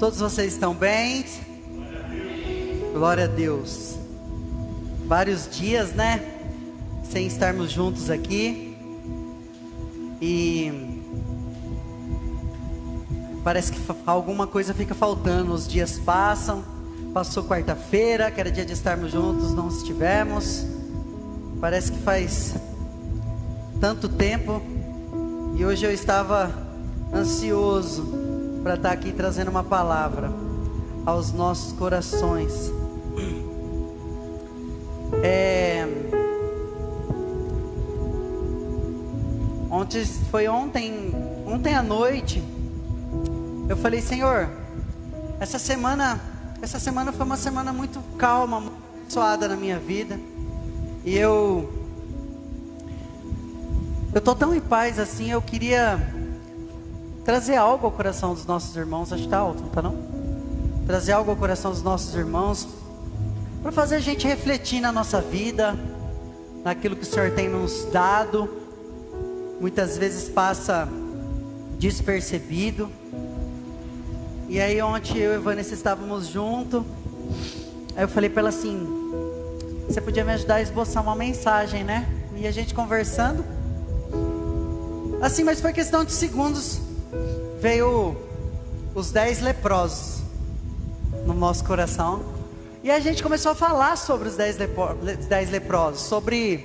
Todos vocês estão bem? Glória a Deus. Vários dias, né? Sem estarmos juntos aqui. E parece que alguma coisa fica faltando. Os dias passam. Passou quarta-feira, que era dia de estarmos juntos, não estivemos. Parece que faz tanto tempo. E hoje eu estava ansioso para estar aqui trazendo uma palavra aos nossos corações. Ontem à noite, eu falei: Senhor, essa semana foi uma semana muito calma, muito abençoada na minha vida. E eu tô tão em paz assim. Eu queria trazer algo ao coração dos nossos irmãos. Acho que tá alto, não tá não? Trazer algo ao coração dos nossos irmãos, para fazer a gente refletir na nossa vida, naquilo que o Senhor tem nos dado. Muitas vezes passa despercebido. E aí ontem eu e a Vanessa estávamos juntos. Aí eu falei para ela assim: você podia me ajudar a esboçar uma mensagem, né? E a gente conversando assim, mas foi questão de segundos. Veio os 10 leprosos no nosso coração. E a gente começou a falar sobre os 10 leprosos, sobre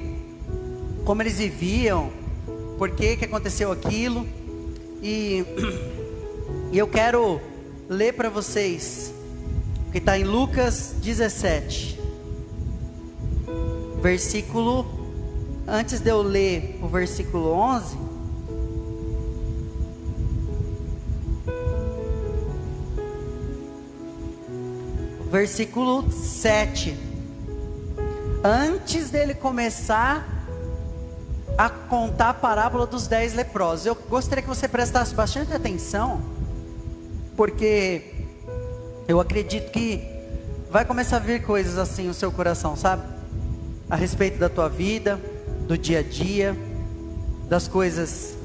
como eles viviam, por que aconteceu aquilo. E eu quero ler para vocês o que está em Lucas 17, versículo, antes de eu ler o versículo 11, versículo 7, antes dele começar a contar a parábola dos 10 leprosos. Eu gostaria que você prestasse bastante atenção, porque eu acredito que vai começar a vir coisas assim no seu coração, sabe? A respeito da tua vida, do dia a dia, das coisas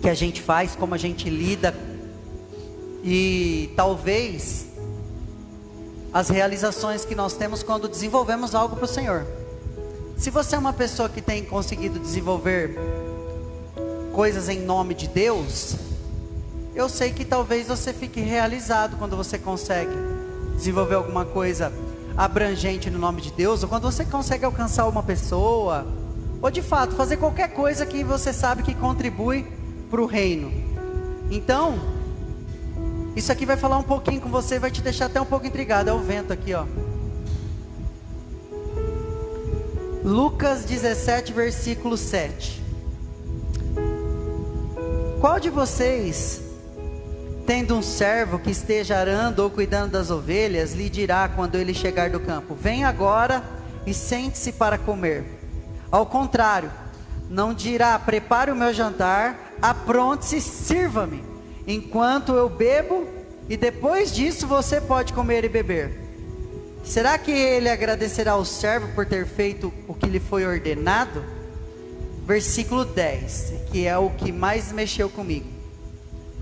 que a gente faz, como a gente lida, e talvez as realizações que nós temos quando desenvolvemos algo para o Senhor. Se você é uma pessoa que tem conseguido desenvolver coisas em nome de Deus, eu sei que talvez você fique realizado quando você consegue desenvolver alguma coisa abrangente no nome de Deus, ou quando você consegue alcançar uma pessoa, ou de fato fazer qualquer coisa que você sabe que contribui para o reino. Então, isso aqui vai falar um pouquinho com você, vai te deixar até um pouco intrigado. É o vento aqui, ó. Lucas 17, versículo 7. Qual de vocês, tendo um servo que esteja arando ou cuidando das ovelhas, lhe dirá quando ele chegar do campo: venha agora e sente-se para comer? Ao contrário, não dirá: prepare o meu jantar, apronte-se, sirva-me, enquanto eu bebo, e depois disso você pode comer e beber. Será que ele agradecerá ao servo por ter feito o que lhe foi ordenado? Versículo 10, que é o que mais mexeu comigo.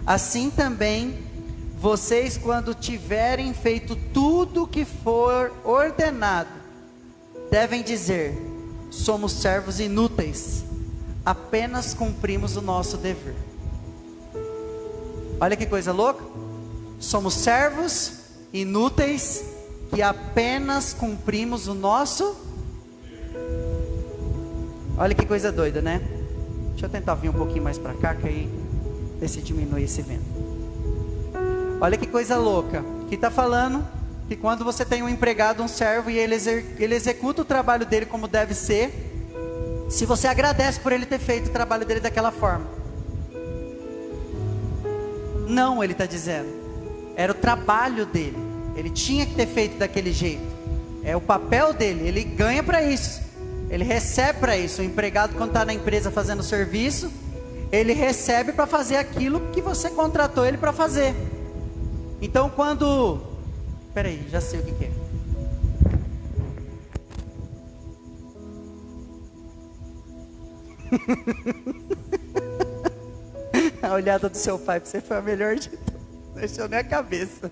Assim também, vocês, quando tiverem feito tudo o que for ordenado, devem dizer: somos servos inúteis, apenas cumprimos o nosso dever. Olha que coisa louca. Somos servos inúteis, que apenas cumprimos o nosso. Olha que coisa doida, né? Deixa eu tentar vir um pouquinho mais para cá, que aí ver se diminui esse vento. Olha que coisa louca. Que está falando que quando você tem um empregado, um servo, e ele executa o trabalho dele como deve ser, se você agradece por ele ter feito o trabalho dele daquela forma. Não, ele está dizendo, era o trabalho dele, ele tinha que ter feito daquele jeito, é o papel dele, ele ganha para isso, ele recebe para isso. O empregado, quando está na empresa fazendo serviço, ele recebe para fazer aquilo que você contratou ele para fazer. Então quando... Peraí, já sei o que é. A olhada do seu pai para você foi a melhor de tudo. Mexeu nem a cabeça.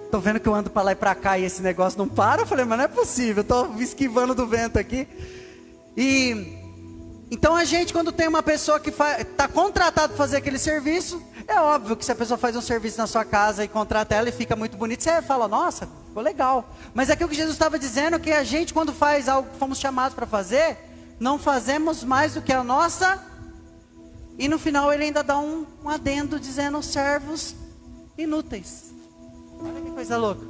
Tô vendo que eu ando para lá e para cá e esse negócio não para. Eu falei, mas não é possível, eu tô me esquivando do vento aqui. Então a gente, quando tem uma pessoa que está contratada para fazer aquele serviço, é óbvio que se a pessoa faz um serviço na sua casa e contrata ela e fica muito bonito, você fala, nossa, ficou legal. Mas aquilo que Jesus estava dizendo, que a gente, quando faz algo que fomos chamados para fazer, não fazemos mais do que a nossa. E no final ele ainda dá um adendo dizendo, servos inúteis. Olha que coisa louca.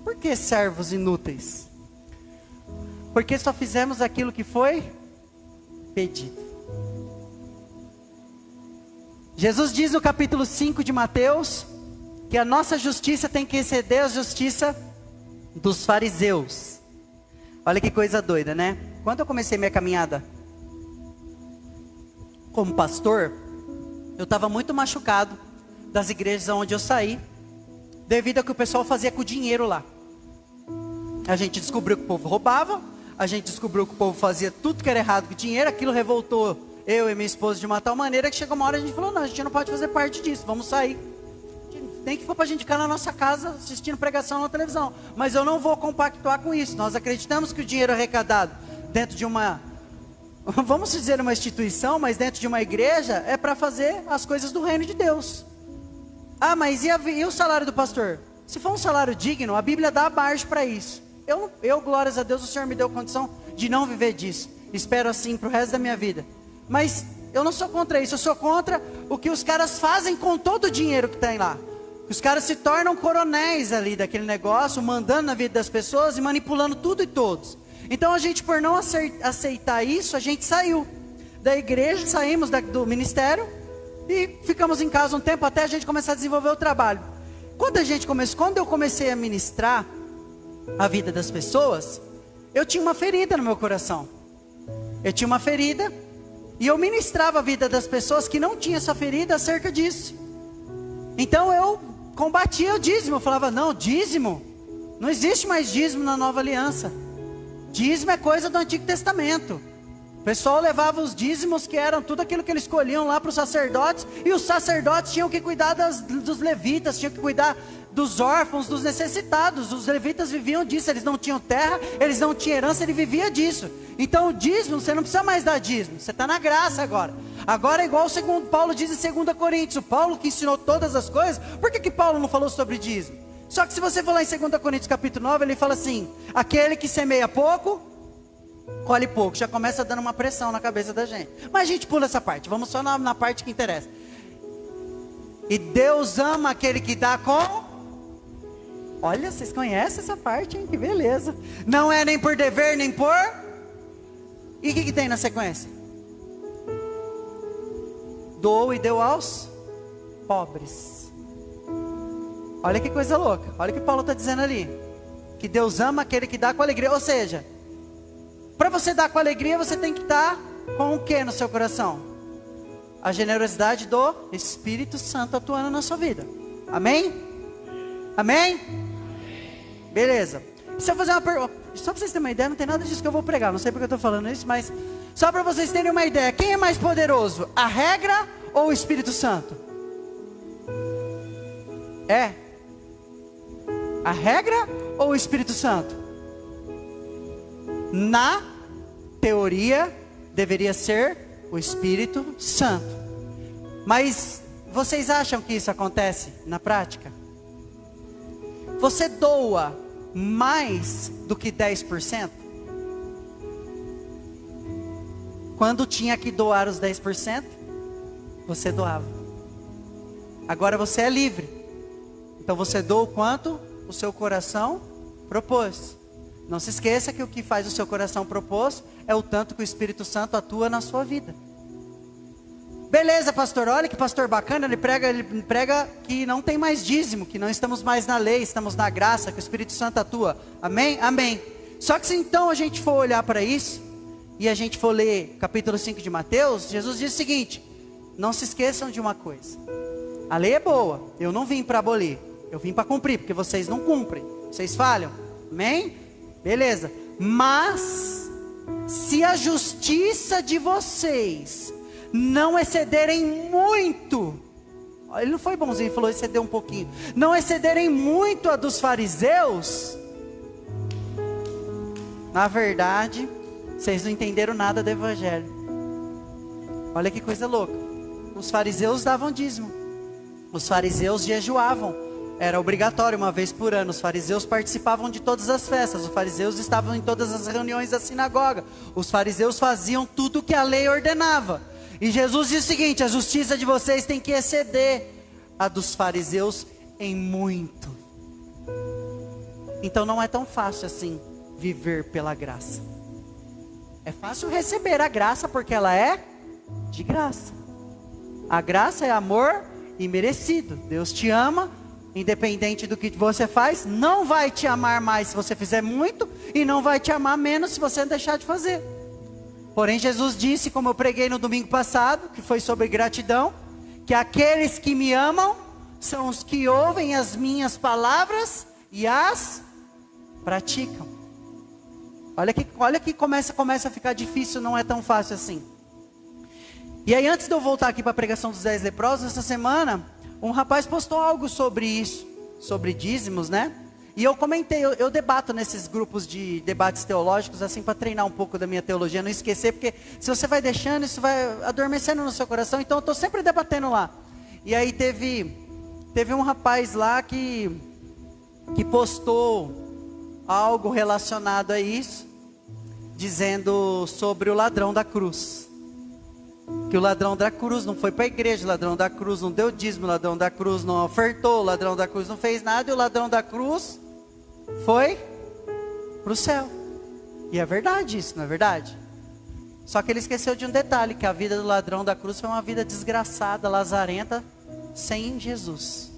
Por que servos inúteis? Porque só fizemos aquilo que foi pedido. Jesus diz no capítulo 5 de Mateus, que a nossa justiça tem que exceder a justiça dos fariseus. Olha que coisa doida, né? Quando eu comecei minha caminhada como pastor, eu estava muito machucado das igrejas onde eu saí, devido ao que o pessoal fazia com o dinheiro lá. A gente descobriu que o povo roubava, a gente descobriu que o povo fazia tudo que era errado com o dinheiro, aquilo revoltou eu e minha esposa de uma tal maneira que chegou uma hora a gente falou, não, a gente não pode fazer parte disso, vamos sair. Nem que for para a gente ficar na nossa casa assistindo pregação na televisão, mas eu não vou compactuar com isso. Nós acreditamos que o dinheiro arrecadado dentro de uma, vamos dizer uma instituição, mas dentro de uma igreja, é para fazer as coisas do reino de Deus. Ah, mas e o salário do pastor? Se for um salário digno, a Bíblia dá margem para isso. Eu, glórias a Deus, o Senhor me deu condição de não viver disso. Espero assim para o resto da minha vida. Mas eu não sou contra isso, eu sou contra o que os caras fazem com todo o dinheiro que tem lá. Os caras se tornam coronéis ali daquele negócio, mandando na vida das pessoas e manipulando tudo e todos. Então a gente, por não aceitar isso, a gente saiu da igreja, saímos do ministério e ficamos em casa um tempo até a gente começar a desenvolver o trabalho. Quando eu comecei a ministrar a vida das pessoas, eu tinha uma ferida no meu coração. Eu tinha uma ferida e eu ministrava a vida das pessoas que não tinham essa ferida acerca disso. Então eu combatia o dízimo, eu falava, não, dízimo, não existe mais dízimo na nova aliança. Dízimo é coisa do Antigo Testamento. O pessoal levava os dízimos, que eram tudo aquilo que eles escolhiam lá para os sacerdotes, e os sacerdotes tinham que cuidar dos levitas, tinham que cuidar dos órfãos, dos necessitados. Os levitas viviam disso, eles não tinham terra, eles não tinham herança, ele vivia disso. Então o dízimo, você não precisa mais dar dízimo, você está na graça agora. Agora é igual segundo Paulo diz em 2 Coríntios, o Paulo que ensinou todas as coisas, por que Paulo não falou sobre dízimo? Só que se você for lá em 2 Coríntios capítulo 9, ele fala assim, aquele que semeia pouco, colhe pouco. Já começa dando uma pressão na cabeça da gente. Mas a gente pula essa parte, vamos só na parte que interessa. E Deus ama aquele que dá com... Olha, vocês conhecem essa parte, hein? Que beleza. Não é nem por dever, nem por... E o que tem na sequência? Doou e deu aos pobres. Olha que coisa louca. Olha o que Paulo está dizendo ali. Que Deus ama aquele que dá com alegria. Ou seja, para você dar com alegria, você tem que estar com o que no seu coração? A generosidade do Espírito Santo atuando na sua vida. Amém? Amém? Beleza. Se eu fazer uma pergunta, só para vocês terem uma ideia, não tem nada disso que eu vou pregar. Não sei porque eu estou falando isso, mas só para vocês terem uma ideia. Quem é mais poderoso? A regra ou o Espírito Santo? É? A regra ou o Espírito Santo? Na teoria, deveria ser o Espírito Santo. Mas vocês acham que isso acontece na prática? Você doa mais do que 10%? Quando tinha que doar os 10%, você doava. Agora você é livre. Então você doa o quanto o seu coração propôs. Não se esqueça que o que faz o seu coração propôs é o tanto que o Espírito Santo atua na sua vida. Beleza, pastor, olha que pastor bacana, ele prega que não tem mais dízimo, que não estamos mais na lei, estamos na graça, que o Espírito Santo atua. Amém? Amém. Só que se então a gente for olhar para isso, e a gente for ler capítulo 5 de Mateus, Jesus diz o seguinte, não se esqueçam de uma coisa, a lei é boa, eu não vim para abolir, eu vim para cumprir, porque vocês não cumprem, vocês falham, amém? Beleza, mas se a justiça de vocês não excederem muito, Ele não foi bonzinho, ele falou exceder um pouquinho. Não excederem muito a dos fariseus. Na verdade, vocês não entenderam nada do evangelho. Olha que coisa louca. Os fariseus davam dízimo. Os fariseus jejuavam. Era obrigatório uma vez por ano. Os fariseus participavam de todas as festas. Os fariseus estavam em todas as reuniões da sinagoga. Os fariseus faziam tudo o que a lei ordenava. E Jesus diz o seguinte: a justiça de vocês tem que exceder a dos fariseus em muito. Então não é tão fácil assim viver pela graça. É fácil receber a graça porque ela é de graça. A graça é amor imerecido. Deus te ama, independente do que você faz. Não vai te amar mais se você fizer muito, e não vai te amar menos se você deixar de fazer. Porém, Jesus disse, como eu preguei no domingo passado, que foi sobre gratidão, que aqueles que me amam são os que ouvem as minhas palavras e as praticam. Olha que começa a ficar difícil, não é tão fácil assim. E aí, antes de eu voltar aqui para a pregação dos 10 leprosos, essa semana, um rapaz postou algo sobre isso, sobre dízimos, né? E eu comentei, eu debato nesses grupos de debates teológicos, assim, para treinar um pouco da minha teologia, não esquecer, porque se você vai deixando, isso vai adormecendo no seu coração, então eu estou sempre debatendo lá. E aí teve um rapaz lá que postou algo relacionado a isso, dizendo sobre o ladrão da cruz. Que o ladrão da cruz não foi para a igreja, o ladrão da cruz não deu dízimo, o ladrão da cruz não ofertou, o ladrão da cruz não fez nada, e o ladrão da cruz foi para o céu. E é verdade isso, não é verdade? Só que ele esqueceu de um detalhe, que a vida do ladrão da cruz foi uma vida desgraçada, lazarenta, sem Jesus.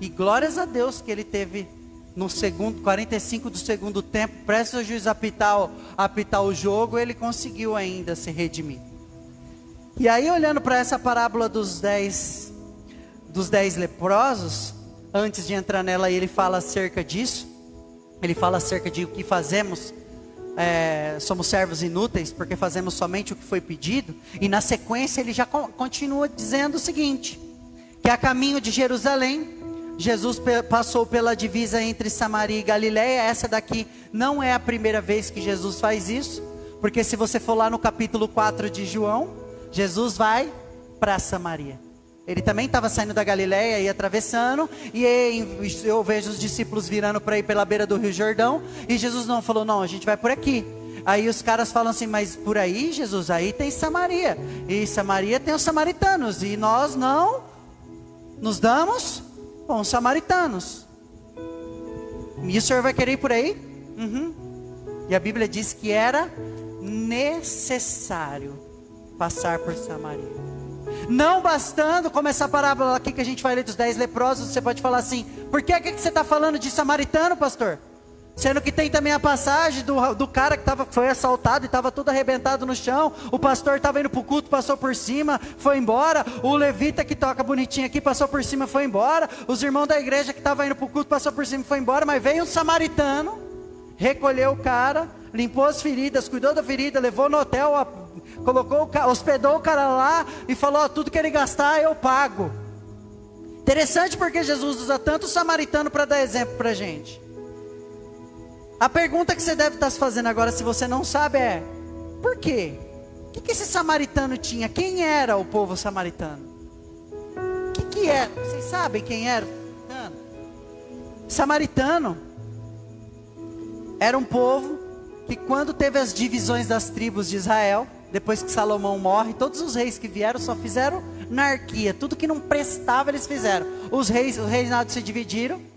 E glórias a Deus que ele teve no 45 do segundo tempo, prestes o juiz apitar o jogo, ele conseguiu ainda se redimir. E aí, olhando para essa parábola dos 10 leprosos, antes de entrar nela, ele fala acerca disso. Ele fala acerca de o que fazemos, somos servos inúteis, porque fazemos somente o que foi pedido. E na sequência ele já continua dizendo o seguinte, que a caminho de Jerusalém, Jesus passou pela divisa entre Samaria e Galileia. Essa daqui não é a primeira vez que Jesus faz isso, porque se você for lá no capítulo 4 de João, Jesus vai para Samaria. Ele também estava saindo da Galileia e atravessando, e eu vejo os discípulos virando para ir pela beira do Rio Jordão, e Jesus não falou, não, a gente vai por aqui. Aí os caras falam assim, mas por aí, Jesus, aí tem Samaria, e Samaria tem os samaritanos, e nós não nos damos com os samaritanos. E o senhor vai querer ir por aí? E a Bíblia diz que era necessário passar por Samaria. Não bastando, como essa parábola aqui que a gente vai ler dos 10 leprosos, você pode falar assim, por que você está falando de samaritano, pastor? Sendo que tem também a passagem do cara que foi assaltado e estava todo arrebentado no chão. O pastor estava indo para o culto, passou por cima, foi embora. O levita que toca bonitinho aqui, passou por cima, foi embora. Os irmãos da igreja que estavam indo para o culto, passou por cima, foi embora. Mas veio um samaritano, recolheu o cara, limpou as feridas, cuidou da ferida, levou no hotel, hospedou o cara lá e falou, tudo que ele gastar eu pago. Interessante porque Jesus usa tanto o samaritano para dar exemplo para a gente. A pergunta que você deve estar se fazendo agora, se você não sabe, é: por quê? O que esse samaritano tinha? Quem era o povo samaritano? O que era? Vocês sabem quem era? Samaritano era um povo que, quando teve as divisões das tribos de Israel, depois que Salomão morre, todos os reis que vieram só fizeram anarquia. Tudo que não prestava eles fizeram. Os reinados se dividiram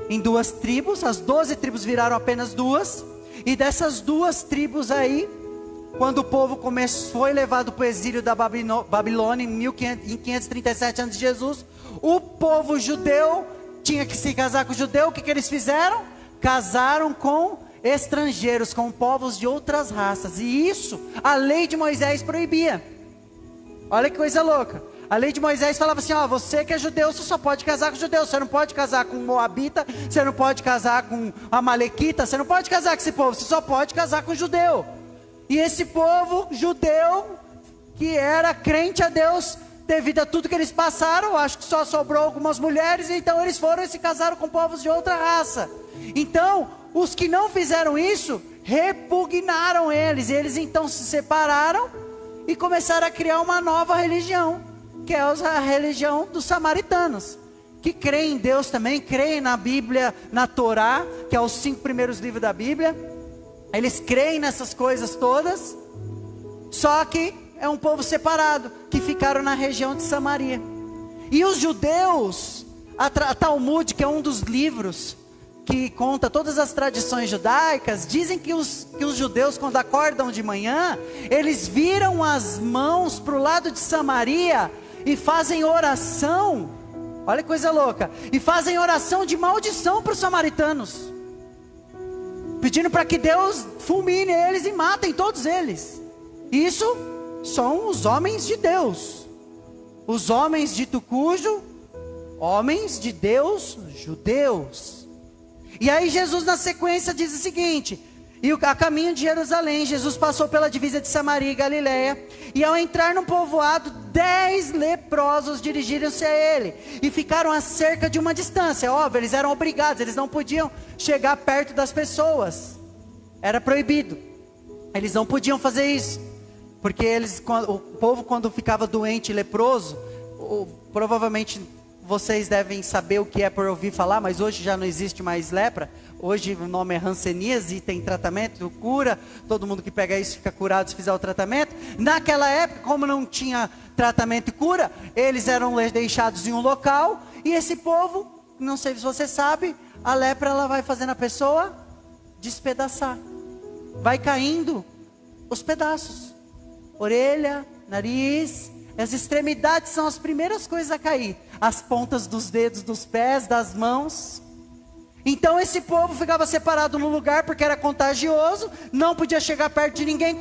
em 2 tribos, as 12 tribos viraram apenas 2, e dessas 2 tribos aí, quando o povo foi levado para o exílio da Babilônia em 537 a.C., o povo judeu tinha que se casar com o judeu. O que eles fizeram? Casaram com estrangeiros, com povos de outras raças, e isso a lei de Moisés proibia. Olha que coisa louca. A lei de Moisés falava assim, você que é judeu, você só pode casar com judeu, você não pode casar com moabita, você não pode casar com amalequita, você não pode casar com esse povo, você só pode casar com judeu. E esse povo judeu, que era crente a Deus, devido a tudo que eles passaram, acho que só sobrou algumas mulheres, então eles foram e se casaram com povos de outra raça. Então, os que não fizeram isso, repugnaram eles, e eles então se separaram e começaram a criar uma nova religião, que é a religião dos samaritanos, que creem em Deus também, creem na Bíblia, na Torá, que é os 5 primeiros livros da Bíblia. Eles creem nessas coisas todas, só que é um povo separado, que ficaram na região de Samaria. E os judeus, a Talmud, que é um dos livros que conta todas as tradições judaicas, dizem que os judeus, quando acordam de manhã, eles viram as mãos para o lado de Samaria e fazem oração. Olha que coisa louca. E fazem oração de maldição para os samaritanos, pedindo para que Deus fulmine eles e matem todos eles. Isso são os homens de Deus, os homens dito cujo, homens de Deus, judeus. E aí Jesus na sequência diz o seguinte: e a caminho de Jerusalém, Jesus passou pela divisa de Samaria e Galileia, e ao entrar num povoado, 10 leprosos dirigiram-se a ele, e ficaram a cerca de uma distância. Óbvio, eles eram obrigados, eles não podiam chegar perto das pessoas, era proibido, eles não podiam fazer isso, porque o povo quando ficava doente, leproso, provavelmente vocês devem saber o que é por ouvir falar, mas hoje já não existe mais lepra. Hoje o nome é hanseníase e tem tratamento, cura. Todo mundo que pega isso fica curado se fizer o tratamento. Naquela época, como não tinha tratamento e cura, eles eram deixados em um local. E esse povo, não sei se você sabe, a lepra ela vai fazendo a pessoa despedaçar. Vai caindo os pedaços. Orelha, nariz, as extremidades são as primeiras coisas a cair. As pontas dos dedos, dos pés, das mãos. Então esse povo ficava separado no lugar porque era contagioso, não podia chegar perto de ninguém.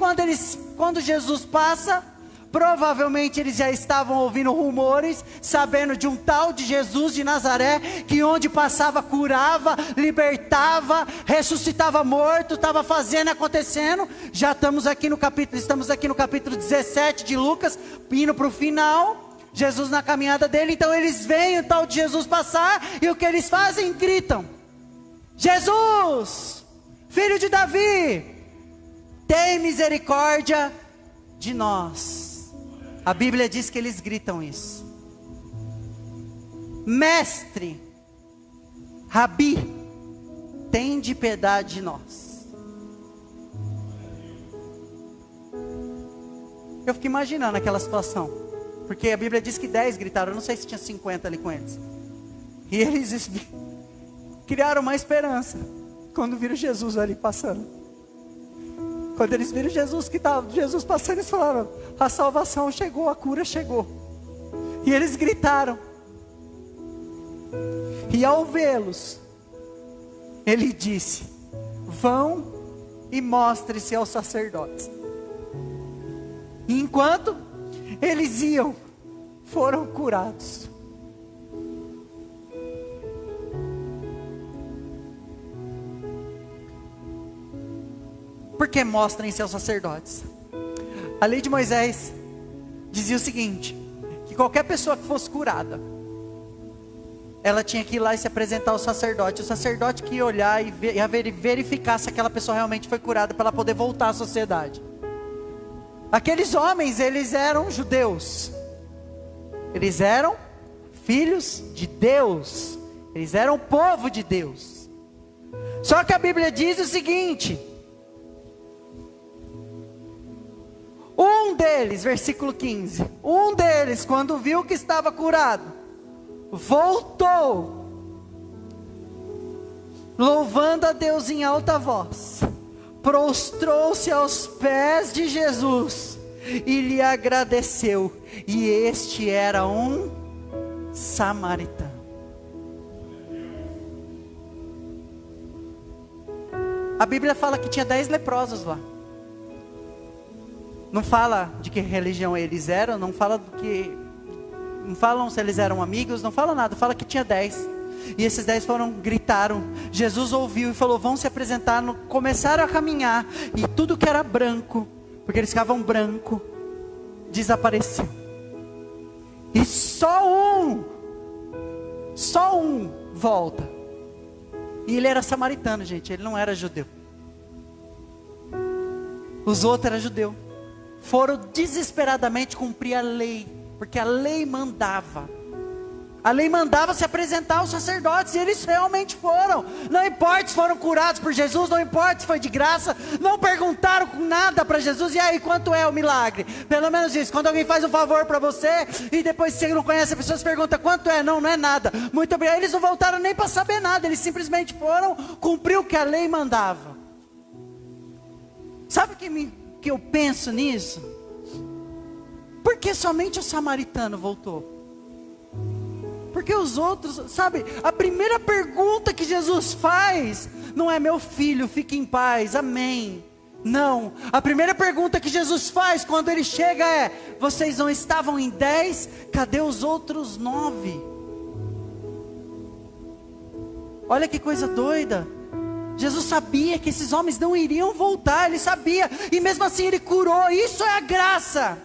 Quando Jesus passa, provavelmente eles já estavam ouvindo rumores, sabendo de um tal de Jesus de Nazaré, que onde passava curava, libertava, ressuscitava morto, estava fazendo, acontecendo. Estamos aqui no capítulo 17 de Lucas, indo para o final. Jesus na caminhada dele, então eles veem o tal de Jesus passar, e o que eles fazem? Gritam: Jesus, filho de Davi, tem misericórdia de nós. A Bíblia diz que eles gritam isso. Mestre, Rabi, tem de piedade de nós. Eu fico imaginando aquela situação, porque a Bíblia diz que 10 gritaram, eu não sei se tinha 50 ali com eles. E eles criaram uma esperança quando viram Jesus ali passando. Quando eles viram Jesus passando, eles falaram: a salvação chegou, a cura chegou. E eles gritaram. E ao vê-los, ele disse: vão e mostrem-se aos sacerdotes. E enquanto eles iam, foram curados. Porque mostrem-se aos sacerdotes. A lei de Moisés dizia o seguinte: que qualquer pessoa que fosse curada, ela tinha que ir lá e se apresentar ao sacerdote. O sacerdote que ia olhar e verificar se aquela pessoa realmente foi curada, para ela poder voltar à sociedade. Aqueles homens, eles eram judeus, eles eram filhos de Deus, eles eram povo de Deus. Só que a Bíblia diz o seguinte: um deles, versículo 15, um deles, quando viu que estava curado, voltou, louvando a Deus em alta voz, prostrou-se aos pés de Jesus e lhe agradeceu. E este era um samaritano. A Bíblia fala que tinha 10 leprosos lá. Não fala de que religião eles eram, não falam se eles eram amigos, não fala nada, fala que tinha 10. E esses 10 gritaram. Jesus ouviu e falou: vão se apresentar. Começaram a caminhar, e tudo que era branco, porque eles ficavam branco, desapareceu. E só um volta. E ele era samaritano, gente, ele não era judeu. Os outros eram judeus. Foram desesperadamente cumprir a lei, porque a lei mandava. A lei mandava se apresentar aos sacerdotes, e eles realmente foram. Não importa se foram curados por Jesus, não importa se foi de graça, não perguntaram nada para Jesus. E aí, quanto é o milagre? Pelo menos isso, quando alguém faz um favor para você, e depois você não conhece a pessoa, você pergunta quanto é? Não é nada. Muito obrigado. Eles não voltaram nem para saber nada, eles simplesmente foram cumprir o que a lei mandava. Sabe que eu penso nisso? Porque somente o samaritano voltou. Porque os outros, sabe, a primeira pergunta que Jesus faz, não é meu filho, fique em paz, amém. Não, a primeira pergunta que Jesus faz quando ele chega é: vocês não estavam em 10? Cadê os outros 9? Olha que coisa doida. Jesus sabia que esses homens não iriam voltar, ele sabia, e mesmo assim ele curou. Isso é a graça.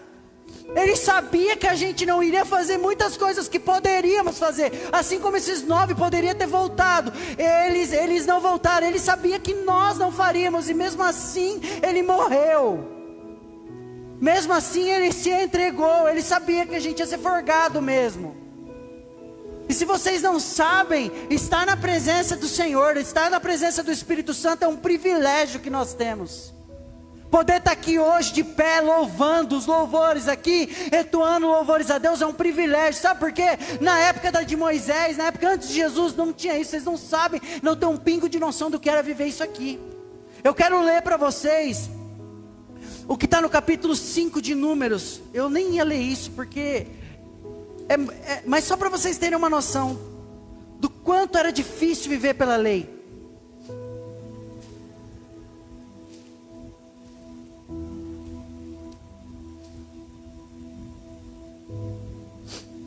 Ele sabia que a gente não iria fazer muitas coisas que poderíamos fazer, assim como esses 9 poderiam ter voltado. Eles não voltaram. Ele sabia que nós não faríamos, e mesmo assim ele morreu. Mesmo assim ele se entregou. Ele sabia que a gente ia ser forgado mesmo. E se vocês não sabem, estar na presença do Senhor, estar na presença do Espírito Santo é um privilégio que nós temos. Poder estar aqui hoje de pé, louvando os louvores aqui, entoando louvores a Deus, é um privilégio. Sabe por quê? Na época de Moisés, na época antes de Jesus, não tinha isso. Vocês não sabem, não tem um pingo de noção do que era viver isso aqui. Eu quero ler para vocês o que está no capítulo 5 de Números. Eu nem ia ler isso porque... mas só para vocês terem uma noção do quanto era difícil viver pela lei.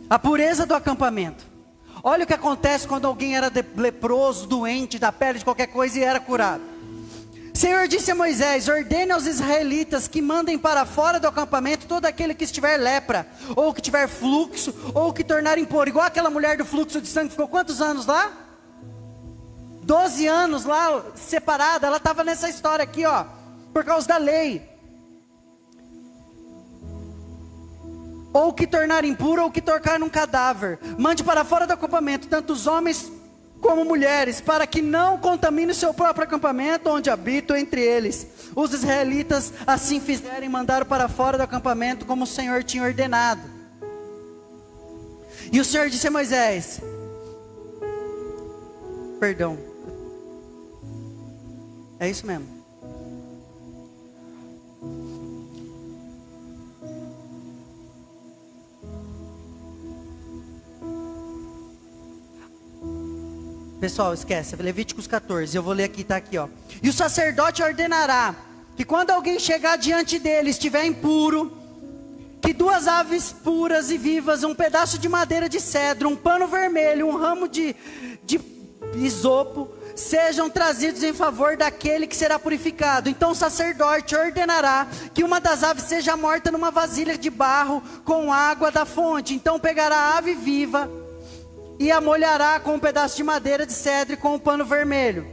A pureza do acampamento. Olha o que acontece quando alguém era leproso, doente, da pele, de qualquer coisa, e era curado. O Senhor disse a Moisés: ordene aos israelitas que mandem para fora do acampamento todo aquele que estiver lepra, ou que tiver fluxo, ou que tornar impuro. Igual aquela mulher do fluxo de sangue, ficou quantos anos lá? 12 anos lá, separada. Ela estava nessa história aqui, ó, por causa da lei. Ou que tornar impuro, ou que tocar num cadáver. Mande para fora do acampamento tanto os homens como mulheres, para que não contamine o seu próprio acampamento, onde habitam entre eles. Os israelitas assim fizeram e mandaram para fora do acampamento, como o Senhor tinha ordenado. E o Senhor disse a Moisés... Perdão. É isso mesmo. Pessoal, esquece, Levíticos 14, eu vou ler aqui, está aqui, ó. E o sacerdote ordenará que quando alguém chegar diante dele estiver impuro, que 2 aves puras e vivas, um pedaço de madeira de cedro, um pano vermelho, um ramo de isopo, sejam trazidos em favor daquele que será purificado. Então o sacerdote ordenará que uma das aves seja morta numa vasilha de barro com água da fonte. Então pegará a ave viva e a molhará com um pedaço de madeira de cedro e com um pano vermelho.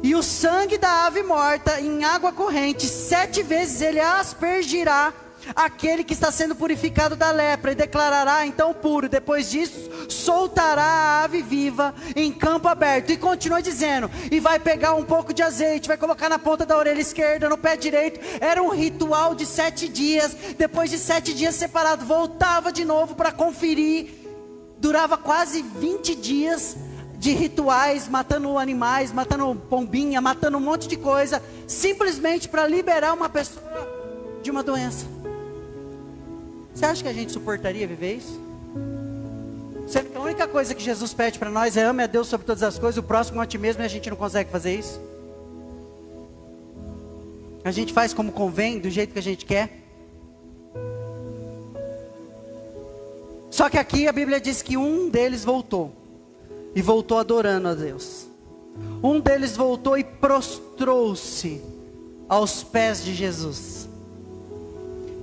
E o sangue da ave morta em água corrente, 7 vezes ele aspergirá aquele que está sendo purificado da lepra, e declarará então puro. Depois disso, soltará a ave viva em campo aberto. E continua dizendo, e vai pegar um pouco de azeite, vai colocar na ponta da orelha esquerda, no pé direito. Era um ritual de 7 dias. Depois de 7 dias separado, voltava de novo para conferir. Durava quase 20 dias de rituais, matando animais, matando pombinha, matando um monte de coisa, simplesmente para liberar uma pessoa de uma doença. Você acha que a gente suportaria viver isso? Sendo que a única coisa que Jesus pede para nós é: ame a Deus sobre todas as coisas, o próximo a ti mesmo, e a gente não consegue fazer isso? A gente faz como convém, do jeito que a gente quer. Só que aqui a Bíblia diz que um deles voltou. E voltou adorando a Deus. Um deles voltou e prostrou-se aos pés de Jesus.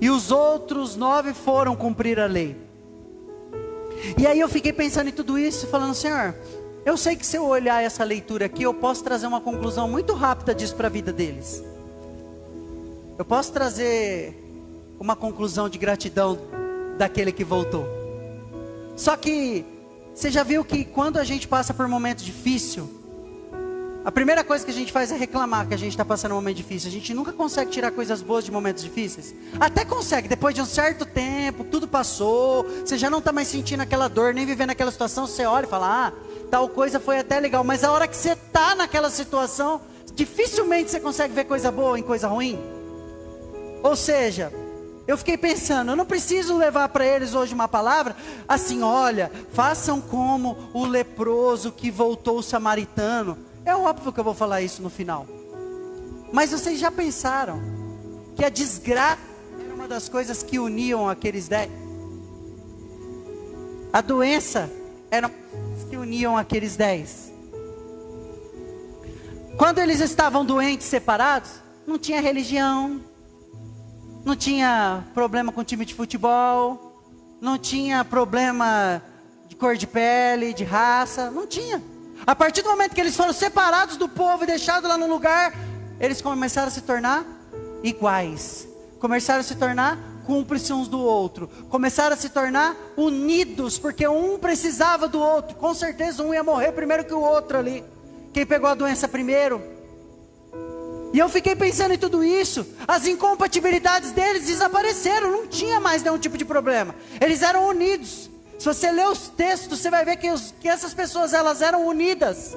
E os outros 9 foram cumprir a lei. E aí eu fiquei pensando em tudo isso, falando: Senhor, eu sei que se eu olhar essa leitura aqui, eu posso trazer uma conclusão muito rápida disso para a vida deles. Eu posso trazer uma conclusão de gratidão daquele que voltou. Só que você já viu que quando a gente passa por um momento difícil, a primeira coisa que a gente faz é reclamar que a gente está passando um momento difícil. A gente nunca consegue tirar coisas boas de momentos difíceis. Até consegue, depois de um certo tempo, tudo passou, você já não está mais sentindo aquela dor, nem vivendo aquela situação, você olha e fala: ah, tal coisa foi até legal. Mas a hora que você está naquela situação, dificilmente você consegue ver coisa boa em coisa ruim. Ou seja, eu fiquei pensando, eu não preciso levar para eles hoje uma palavra assim: olha, façam como o leproso que voltou, o samaritano. É óbvio que eu vou falar isso no final. Mas vocês já pensaram que a desgraça era uma das coisas que uniam aqueles 10? A doença era uma das coisas que uniam aqueles 10. Quando eles estavam doentes, separados, não tinha religião, não tinha problema com time de futebol, não tinha problema de cor de pele, de raça, não tinha. A partir do momento que eles foram separados do povo e deixados lá no lugar, eles começaram a se tornar iguais. Começaram a se tornar cúmplices uns do outro. Começaram a se tornar unidos, porque um precisava do outro. Com certeza um ia morrer primeiro que o outro ali. Quem pegou a doença primeiro. E eu fiquei pensando em tudo isso. As incompatibilidades deles desapareceram. Não tinha mais nenhum tipo de problema. Eles eram unidos. Se você ler os textos, você vai ver que essas pessoas, elas eram unidas.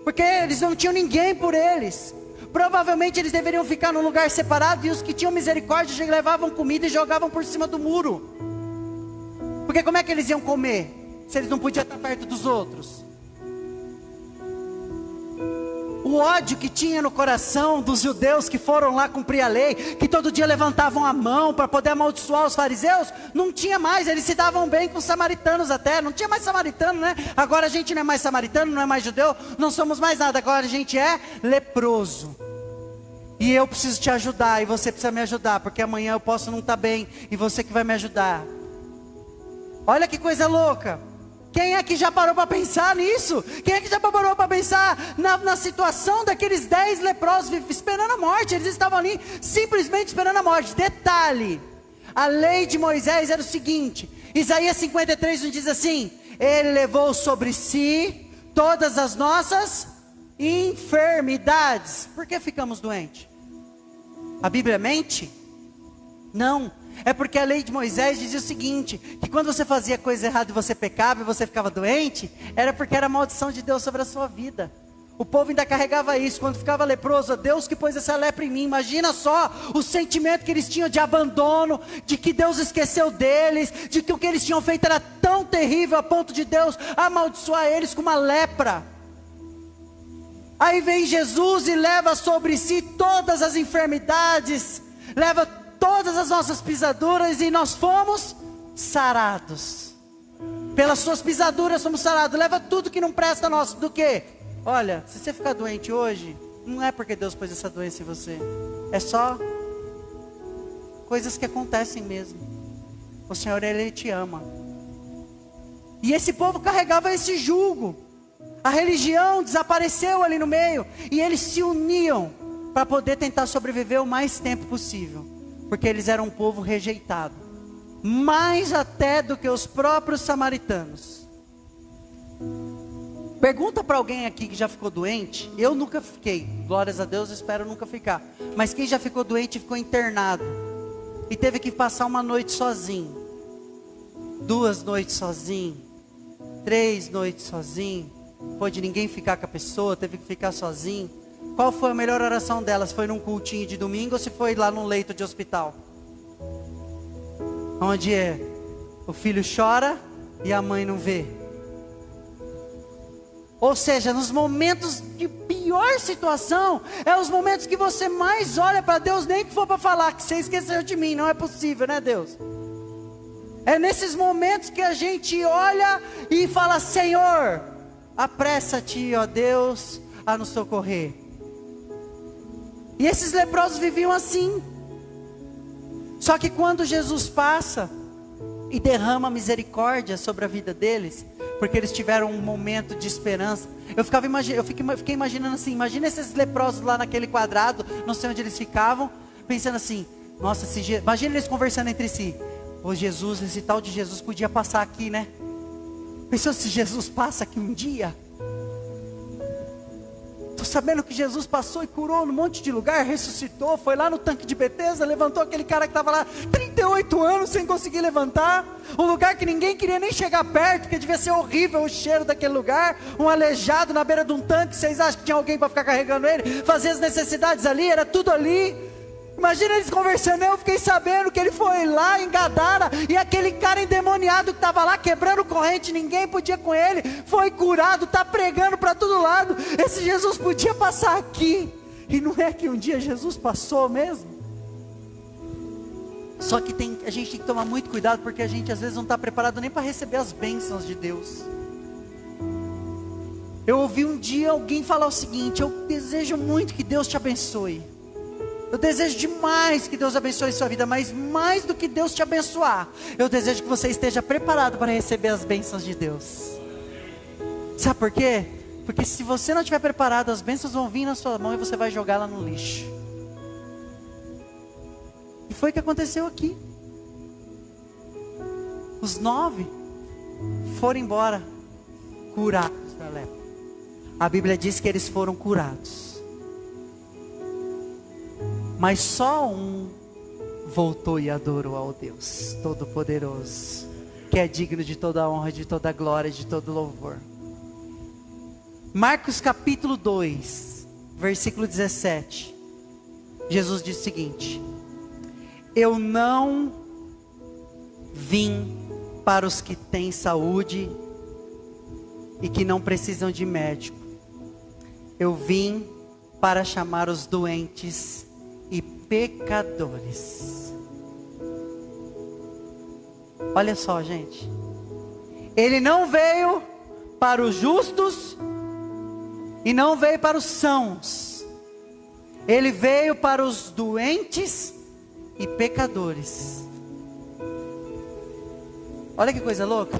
Porque eles não tinham ninguém por eles. Provavelmente eles deveriam ficar num lugar separado. E os que tinham misericórdia levavam comida e jogavam por cima do muro. Porque como é que eles iam comer, se eles não podiam estar perto dos outros? O ódio que tinha no coração dos judeus que foram lá cumprir a lei, que todo dia levantavam a mão para poder amaldiçoar os fariseus, não tinha mais. Eles se davam bem com os samaritanos até. Não tinha mais samaritano, né? Agora a gente não é mais samaritano, não é mais judeu, não somos mais nada. Agora a gente é leproso. E eu preciso te ajudar, e você precisa me ajudar, porque amanhã eu posso não estar bem, e você que vai me ajudar. Olha que coisa louca. Quem é que já parou para pensar nisso? Quem é que já parou para pensar na situação daqueles 10 leprosos esperando a morte? Eles estavam ali simplesmente esperando a morte. Detalhe, a lei de Moisés era o seguinte: Isaías 53 nos diz assim: ele levou sobre si todas as nossas enfermidades. Por que ficamos doentes? A Bíblia mente? Não. É porque a lei de Moisés dizia o seguinte: que quando você fazia coisa errada e você pecava e você ficava doente, era porque era a maldição de Deus sobre a sua vida. O povo ainda carregava isso, quando ficava leproso: Deus que pôs essa lepra em mim. Imagina só o sentimento que eles tinham de abandono, de que Deus esqueceu deles, de que o que eles tinham feito era tão terrível a ponto de Deus amaldiçoar eles com uma lepra. Aí vem Jesus e leva sobre si todas as enfermidades, leva todas as nossas pisaduras, e nós fomos sarados. Pelas suas pisaduras somos sarados. Leva tudo que não presta nosso. Do que? Olha, se você ficar doente hoje, não é porque Deus pôs essa doença em você. É só coisas que acontecem mesmo. O Senhor, Ele te ama. E esse povo carregava esse jugo. A religião desapareceu ali no meio, e eles se uniam para poder tentar sobreviver o mais tempo possível. Porque eles eram um povo rejeitado, mais até do que os próprios samaritanos. Pergunta para alguém aqui que já ficou doente. Eu nunca fiquei, glórias a Deus, espero nunca ficar. Mas quem já ficou doente e ficou internado, e teve que passar uma noite sozinho, 2 noites sozinho, 3 noites sozinho, pôde ninguém ficar com a pessoa, teve que ficar sozinho. Qual foi a melhor oração delas? Foi num cultinho de domingo ou se foi lá num leito de hospital? Onde o filho chora e a mãe não vê. Ou seja, nos momentos de pior situação, é os momentos que você mais olha para Deus, nem que for para falar que você esqueceu de mim, não é possível, né, Deus? É nesses momentos que a gente olha e fala: Senhor, apressa-te, ó Deus, a nos socorrer. E esses leprosos viviam assim. Só que quando Jesus passa, e derrama misericórdia sobre a vida deles, porque eles tiveram um momento de esperança. Eu fiquei imaginando assim, imagina esses leprosos lá naquele quadrado, não sei onde eles ficavam, pensando assim, nossa, imagina eles conversando entre si, ô Jesus, esse tal de Jesus podia passar aqui, né? Pensou se Jesus passa aqui um dia? Estou sabendo que Jesus passou e curou num monte de lugar, ressuscitou, foi lá no tanque de Betesda, levantou aquele cara que estava lá 38 anos sem conseguir levantar, um lugar que ninguém queria nem chegar perto, porque devia ser horrível o cheiro daquele lugar, um aleijado na beira de um tanque, vocês acham que tinha alguém para ficar carregando ele, fazer as necessidades ali, era tudo ali. Imagina eles conversando, eu fiquei sabendo que ele foi lá em Gadara, e aquele cara endemoniado que estava lá quebrando corrente, ninguém podia com ele, foi curado, está pregando para todo lado, esse Jesus podia passar aqui, e não é que um dia Jesus passou mesmo? Só que a gente tem que tomar muito cuidado, porque a gente às vezes não está preparado nem para receber as bênçãos de Deus. Eu ouvi um dia alguém falar o seguinte, eu desejo muito que Deus te abençoe, eu desejo demais que Deus abençoe sua vida, mas mais do que Deus te abençoar, eu desejo que você esteja preparado para receber as bênçãos de Deus. Sabe por quê? Porque se você não estiver preparado, as bênçãos vão vir na sua mão e você vai jogá-la no lixo. E foi o que aconteceu aqui. Os 9 foram embora curados da lepra. A Bíblia diz que eles foram curados. Mas só um voltou e adorou ao Deus Todo-Poderoso, que é digno de toda a honra, de toda a glória, de todo louvor. Marcos capítulo 2, versículo 17. Jesus disse o seguinte: eu não vim para os que têm saúde e que não precisam de médico. Eu vim para chamar os doentes e pecadores. Olha só, gente, ele não veio para os justos e não veio para os sãos, ele veio para os doentes e pecadores. Olha que coisa louca.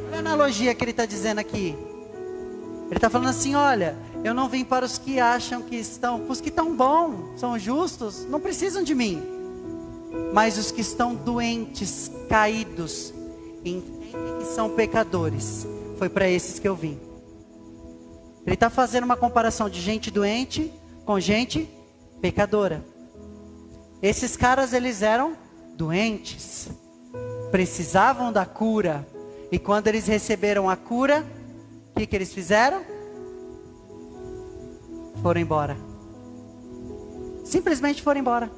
Olha a analogia que ele está dizendo aqui. Ele está falando assim, olha, eu não vim para os que acham que estão, os que estão bons, são justos, não precisam de mim. Mas os que estão doentes, caídos, entendem que são pecadores, foi para esses que eu vim. Ele está fazendo uma comparação de gente doente com gente pecadora. Esses caras, eles eram doentes, precisavam da cura, e quando eles receberam a cura, o que eles fizeram? Foram embora. Simplesmente foram embora.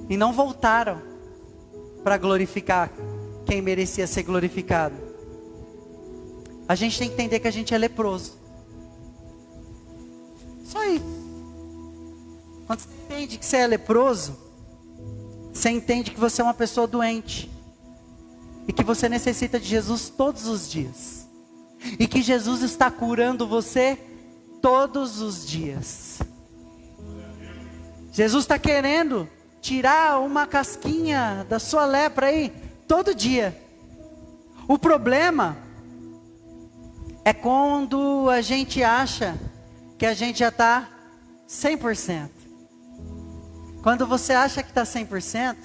E não voltaram para glorificar quem merecia ser glorificado. A gente tem que entender que a gente é leproso. Só isso. Quando você entende que você é leproso, você entende que você é uma pessoa doente. E que você necessita de Jesus todos os dias. E que Jesus está curando você todos os dias. Jesus está querendo tirar uma casquinha da sua lepra aí, todo dia. O problema é quando a gente acha que a gente já está 100%. Quando você acha que está 100%,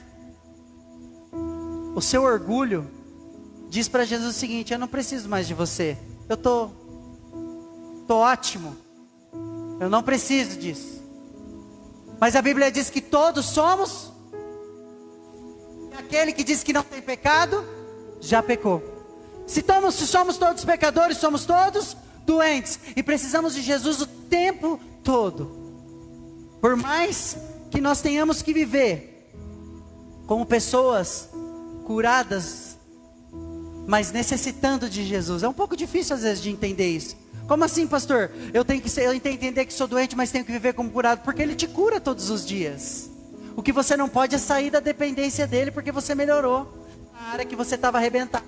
o seu orgulho diz para Jesus o seguinte: eu não preciso mais de você, eu tô ótimo, eu não preciso disso. Mas a Bíblia diz que todos somos, e aquele que diz que não tem pecado, já pecou. Se somos todos pecadores, somos todos doentes, e precisamos de Jesus o tempo todo. Por mais que nós tenhamos que viver como pessoas curadas, mas necessitando de Jesus. É um pouco difícil às vezes de entender isso. Como assim, pastor? Eu tenho que entender que sou doente, mas tenho que viver como curado, porque Ele te cura todos os dias. O que você não pode é sair da dependência dEle, porque você melhorou na área que você estava arrebentado.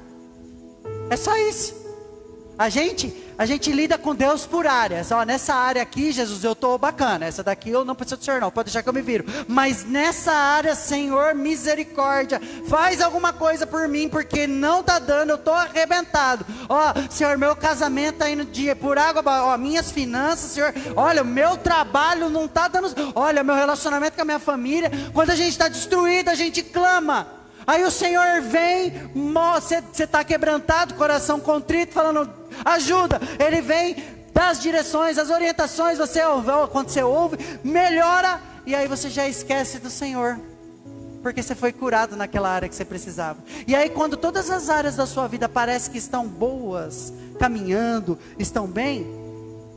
É só isso. A gente A gente lida com Deus por áreas. Ó, nessa área aqui, Jesus, eu estou bacana. Essa daqui eu não preciso do Senhor não, pode deixar que eu me viro. Mas nessa área, Senhor, misericórdia. Faz alguma coisa por mim, porque não está dando, eu estou arrebentado. Ó, Senhor, meu casamento está indo por água, ó, minhas finanças, Senhor. Olha, o meu trabalho não está dando. Olha, meu relacionamento com a minha família. Quando a gente está destruído, a gente clama. Aí o Senhor vem, você está quebrantado, coração contrito, falando... ajuda, Ele vem, dá as direções, as orientações, quando você ouve, melhora, e aí você já esquece do Senhor, porque você foi curado naquela área que você precisava. E aí quando todas as áreas da sua vida parecem que estão boas, caminhando, estão bem,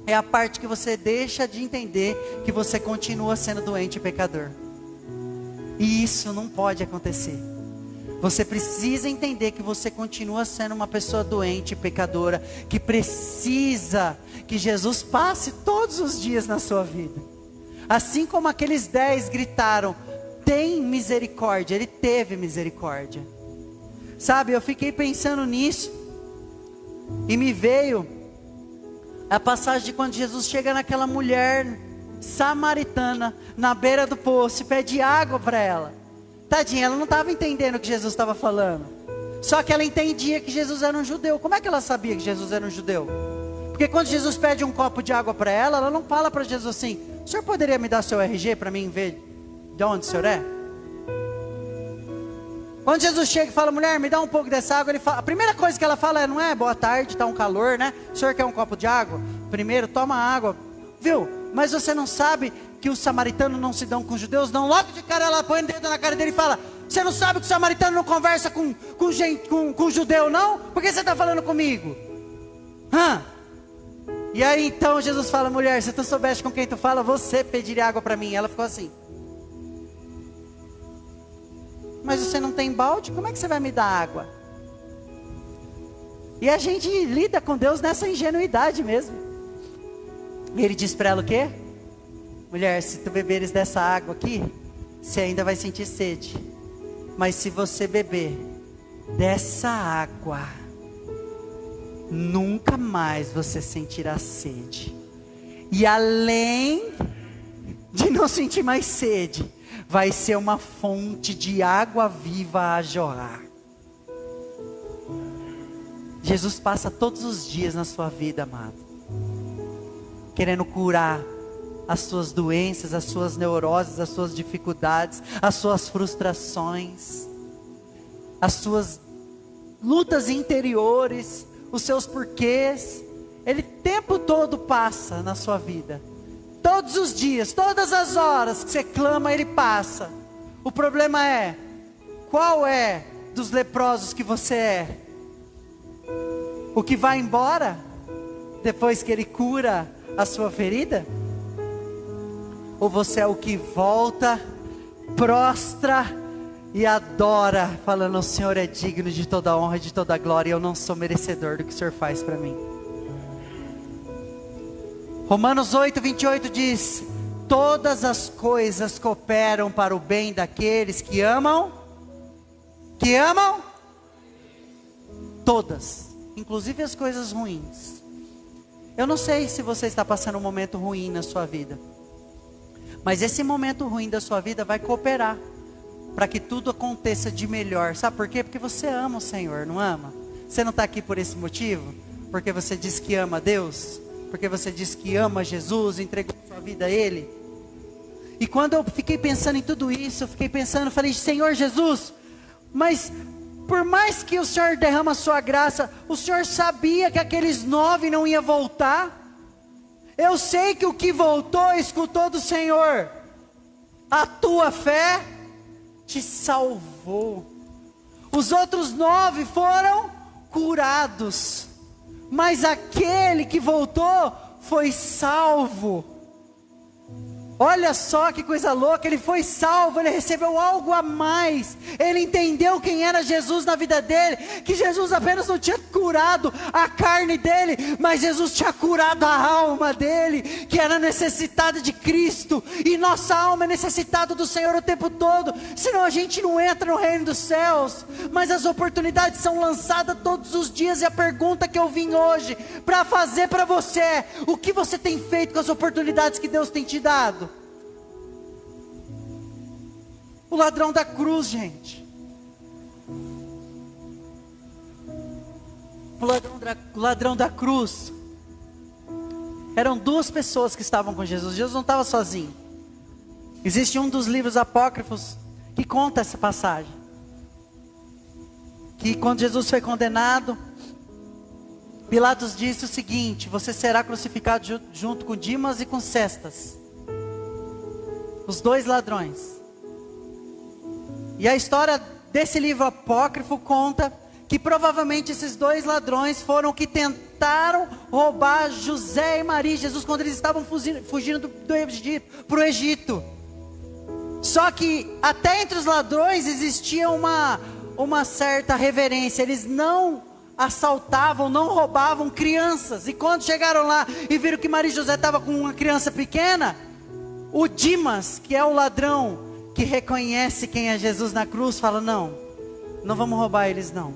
é a parte que você deixa de entender que você continua sendo doente e pecador. E isso não pode acontecer. Você precisa entender que você continua sendo uma pessoa doente e pecadora, que precisa que Jesus passe todos os dias na sua vida. Assim como aqueles 10 gritaram, tem misericórdia, Ele teve misericórdia. Sabe, eu fiquei pensando nisso, e me veio a passagem de quando Jesus chega naquela mulher samaritana, na beira do poço, e pede água para ela. Tadinha, ela não estava entendendo o que Jesus estava falando. Só que ela entendia que Jesus era um judeu. Como é que ela sabia que Jesus era um judeu? Porque quando Jesus pede um copo de água para ela, ela não fala para Jesus assim, o senhor poderia me dar seu RG para mim ver de onde o senhor é? Quando Jesus chega e fala, mulher, me dá um pouco dessa água, ele fala, a primeira coisa que ela fala é, não é, boa tarde, está um calor, né? O senhor quer um copo de água? Primeiro, toma água. Viu? Mas você não sabe que os samaritanos não se dão com os judeus? Não, logo de cara ela põe o dedo na cara dele e fala, você não sabe que o samaritano não conversa com judeu não? Por que você está falando comigo? E aí então Jesus fala, mulher, se tu soubesse com quem tu fala, você pediria água para mim. Ela ficou assim, mas você não tem balde, como é que você vai me dar água? E a gente lida com Deus nessa ingenuidade mesmo. E ele diz para ela o quê? Mulher, se tu beberes dessa água aqui, você ainda vai sentir sede. Mas se você beber dessa água, nunca mais você sentirá sede. E além de não sentir mais sede, vai ser uma fonte de água viva a jorrar. Jesus passa todos os dias na sua vida, amado, querendo curar as suas doenças, as suas neuroses, as suas dificuldades, as suas frustrações, as suas lutas interiores, os seus porquês. Ele o tempo todo passa na sua vida. Todos os dias, todas as horas que você clama, Ele passa. O problema é, qual é dos leprosos que você é? O que vai embora depois que Ele cura a sua ferida? Ou você é o que volta, prostra e adora, falando, o Senhor é digno de toda honra e de toda glória, e eu não sou merecedor do que o Senhor faz para mim. Romanos 8:28 diz, todas as coisas cooperam para o bem daqueles que amam, todas, inclusive as coisas ruins. Eu não sei se você está passando um momento ruim na sua vida, mas esse momento ruim da sua vida vai cooperar para que tudo aconteça de melhor. Sabe por quê? Porque você ama o Senhor, não ama? Você não está aqui por esse motivo? Porque você diz que ama Deus? Porque você diz que ama Jesus, entregou sua vida a Ele? E quando eu fiquei pensando em tudo isso, eu fiquei pensando, falei, Senhor Jesus, mas por mais que o Senhor derrama a sua graça, o Senhor sabia que aqueles 9 não iam voltar? Eu sei que o que voltou, escutou do Senhor. A tua fé te salvou. Os outros 9 foram curados, mas aquele que voltou foi salvo. Olha só que coisa louca, ele foi salvo, ele recebeu algo a mais. Ele entendeu quem era Jesus na vida dele, que Jesus apenas não tinha curado a carne dele, mas Jesus tinha curado a alma dele, que era necessitada de Cristo. E nossa alma é necessitada do Senhor o tempo todo, senão a gente não entra no reino dos céus. Mas as oportunidades são lançadas todos os dias, e a pergunta que eu vim hoje para fazer para você é: o que você tem feito com as oportunidades que Deus tem te dado? O ladrão da cruz, gente. O ladrão da cruz. Eram duas pessoas que estavam com Jesus. Jesus não estava sozinho. Existe um dos livros apócrifos que conta essa passagem. Que quando Jesus foi condenado, Pilatos disse o seguinte: você será crucificado junto com Dimas e com Cestas, os dois ladrões. E a história desse livro apócrifo conta que provavelmente esses dois ladrões foram que tentaram roubar José e Maria, Jesus, quando eles estavam fugindo do Egito, para o Egito. Só que até entre os ladrões existia uma certa reverência. Eles não assaltavam, não roubavam crianças. E quando chegaram lá e viram que Maria e José estavam com uma criança pequena, o Dimas, que é o ladrão que reconhece quem é Jesus na cruz, fala: não vamos roubar eles não.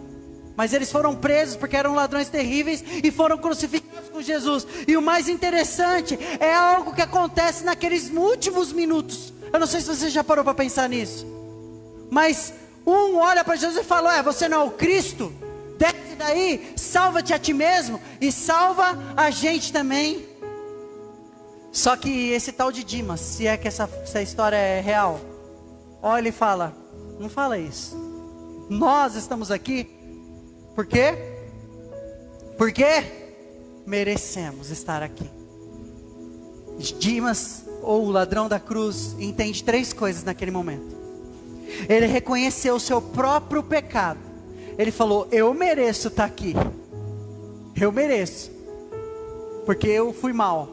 Mas eles foram presos porque eram ladrões terríveis e foram crucificados com Jesus. E o mais interessante é algo que acontece naqueles últimos minutos. Eu não sei se você já parou para pensar nisso, mas um olha para Jesus e fala: você não é o Cristo? Desce daí, salva-te a ti mesmo e salva a gente também. Só que esse tal de Dimas, se é que essa história é real, olha e fala: não fala isso. Nós estamos aqui, por quê? Porque merecemos estar aqui. Dimas, ou o ladrão da cruz, entende três coisas naquele momento. Ele reconheceu o seu próprio pecado. Ele falou: eu mereço estar aqui. Eu mereço, porque eu fui mal.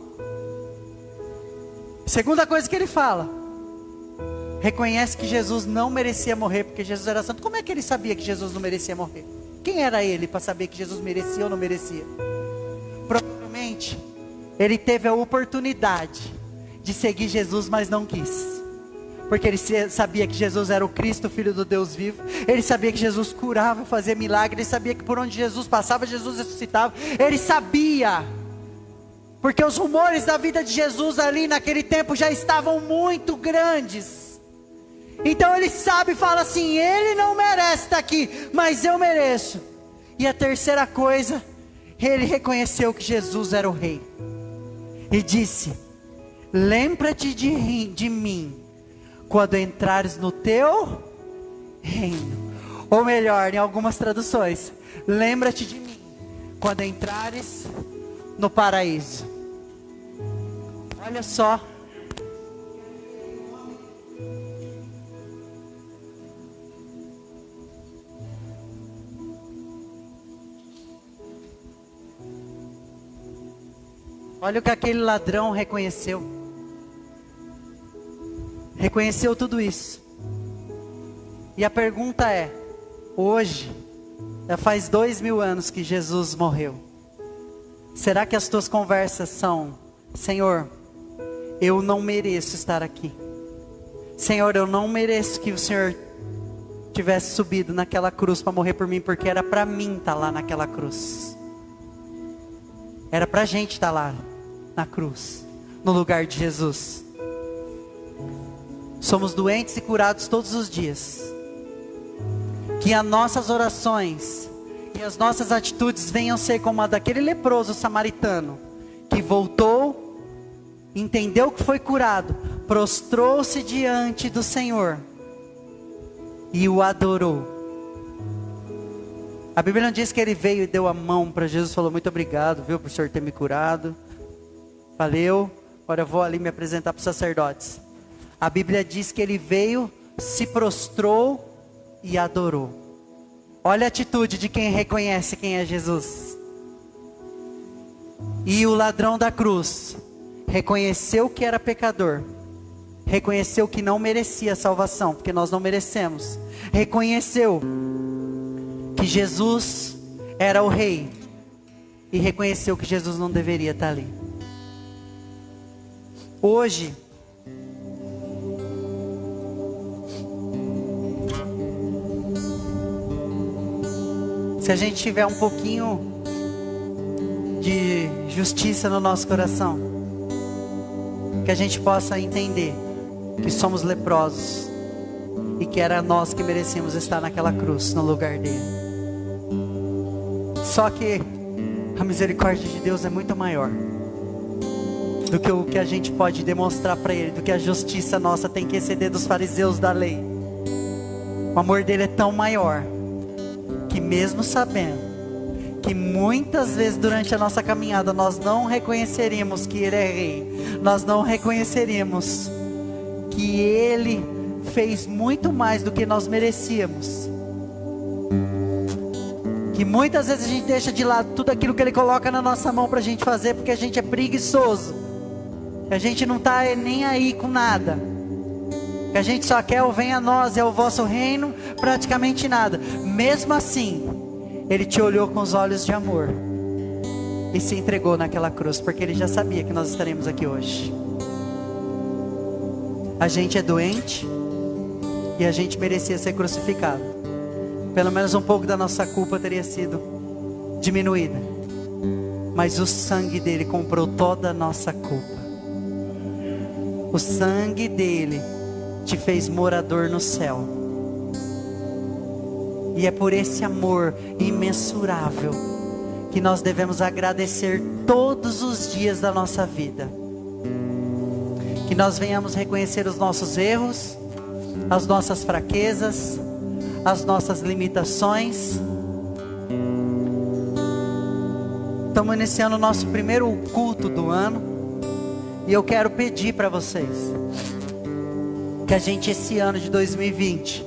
Segunda coisa que ele fala: reconhece que Jesus não merecia morrer, porque Jesus era santo. Como é que ele sabia que Jesus não merecia morrer? Quem era ele para saber que Jesus merecia ou não merecia? Provavelmente ele teve a oportunidade de seguir Jesus, mas não quis, porque ele sabia que Jesus era o Cristo, Filho do Deus vivo. Ele sabia que Jesus curava, fazia milagres. Ele sabia que por onde Jesus passava, Jesus ressuscitava. Ele sabia, porque os rumores da vida de Jesus ali naquele tempo já estavam muito grandes. Então ele sabe e fala assim: ele não merece estar aqui, mas eu mereço. E a terceira coisa, ele reconheceu que Jesus era o rei. E disse: lembra-te de mim quando entrares no teu reino. Ou melhor, em algumas traduções: lembra-te de mim quando entrares no paraíso. Olha só. Olha o que aquele ladrão reconheceu. Reconheceu tudo isso. E a pergunta é: hoje, já faz 2000 anos que Jesus morreu. Será que as tuas conversas são: Senhor, eu não mereço estar aqui. Senhor, eu não mereço que o Senhor tivesse subido naquela cruz para morrer por mim, porque era para mim estar lá naquela cruz. Era para a gente estar lá na cruz, no lugar de Jesus. Somos doentes e curados todos os dias. Que as nossas orações e as nossas atitudes venham ser como a daquele leproso samaritano, que voltou, entendeu que foi curado, prostrou-se diante do Senhor e o adorou. A Bíblia não diz que ele veio e deu a mão para Jesus, falou: muito obrigado, viu, por o Senhor ter me curado. Valeu, agora eu vou ali me apresentar para os sacerdotes. A Bíblia diz que ele veio, se prostrou e adorou. Olha a atitude de quem reconhece quem é Jesus. E o ladrão da cruz reconheceu que era pecador reconheceu que não merecia a salvação, porque nós não merecemos. Reconheceu que Jesus era o rei e reconheceu que Jesus não deveria estar ali. Hoje, se a gente tiver um pouquinho de justiça no nosso coração, que a gente possa entender que somos leprosos e que era nós que merecíamos estar naquela cruz, no lugar dele. Só que a misericórdia de Deus é muito maior do que o que a gente pode demonstrar para ele, do que a justiça nossa tem que exceder dos fariseus da lei. O amor dele é tão maior que, mesmo sabendo que muitas vezes durante a nossa caminhada nós não reconheceríamos que ele é rei, nós não reconheceríamos que ele fez muito mais do que nós merecíamos, que muitas vezes a gente deixa de lado tudo aquilo que ele coloca na nossa mão para a gente fazer, porque a gente é preguiçoso, a gente não está nem aí com nada, que a gente só quer o venha a nós, é o vosso reino, praticamente nada. Mesmo assim, ele te olhou com os olhos de amor e se entregou naquela cruz, porque ele já sabia que nós estaremos aqui hoje. A gente é doente e a gente merecia ser crucificado. Pelo menos um pouco da nossa culpa teria sido diminuída, mas o sangue dele comprou toda a nossa culpa. O sangue dele te fez morador no céu. E é por esse amor imensurável que nós devemos agradecer todos os dias da nossa vida. Que nós venhamos reconhecer os nossos erros, as nossas fraquezas, as nossas limitações. Estamos iniciando o nosso primeiro culto do ano. E eu quero pedir para vocês que a gente esse ano de 2020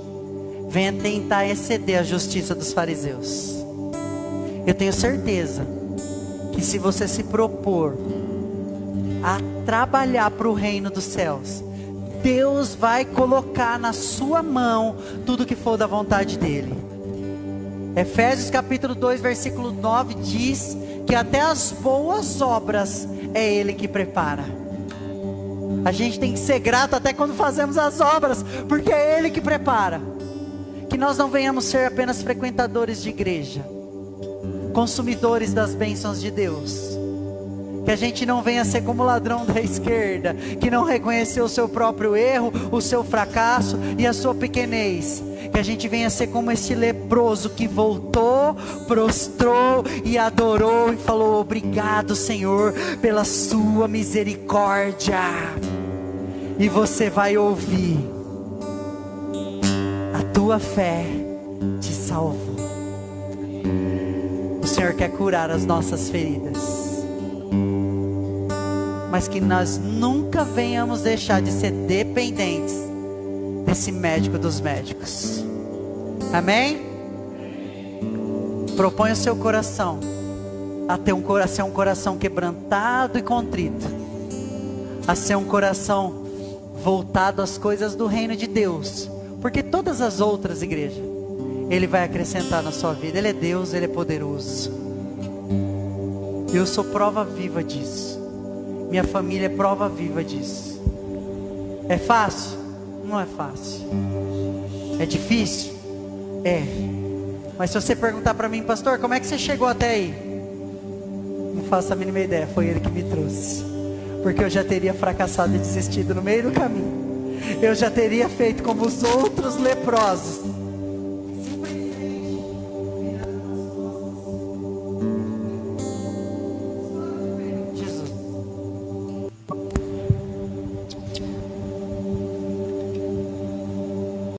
venha tentar exceder a justiça dos fariseus. Eu tenho certeza que se você se propor a trabalhar para o reino dos céus, Deus vai colocar na sua mão tudo que for da vontade dele. Efésios capítulo 2 versículo 9 diz que até as boas obras é ele que prepara. A gente tem que ser grato até quando fazemos as obras, porque é ele que prepara. Que nós não venhamos ser apenas frequentadores de igreja, consumidores das bênçãos de Deus. Que a gente não venha ser como o ladrão da esquerda, que não reconheceu o seu próprio erro, o seu fracasso e a sua pequenez. Que a gente venha ser como esse leproso que voltou, prostrou e adorou e falou: obrigado, Senhor, pela sua misericórdia. E você vai ouvir: a tua fé te salvou. O Senhor quer curar as nossas feridas, mas que nós nunca venhamos deixar de ser dependentes desse médico dos médicos. Amém? Propõe o seu coração a ter ser um coração quebrantado e contrito, a ser um coração voltado às coisas do reino de Deus, porque todas as outras, igreja, ele vai acrescentar na sua vida. Ele é Deus, ele é poderoso. Eu sou prova viva disso. Minha família é prova viva disso. É fácil? Não é fácil. É difícil? É. Mas se você perguntar para mim: pastor, como é que você chegou até aí? Não faço a mínima ideia. Foi ele que me trouxe, porque eu já teria fracassado e desistido no meio do caminho. Eu já teria feito como os outros leprosos,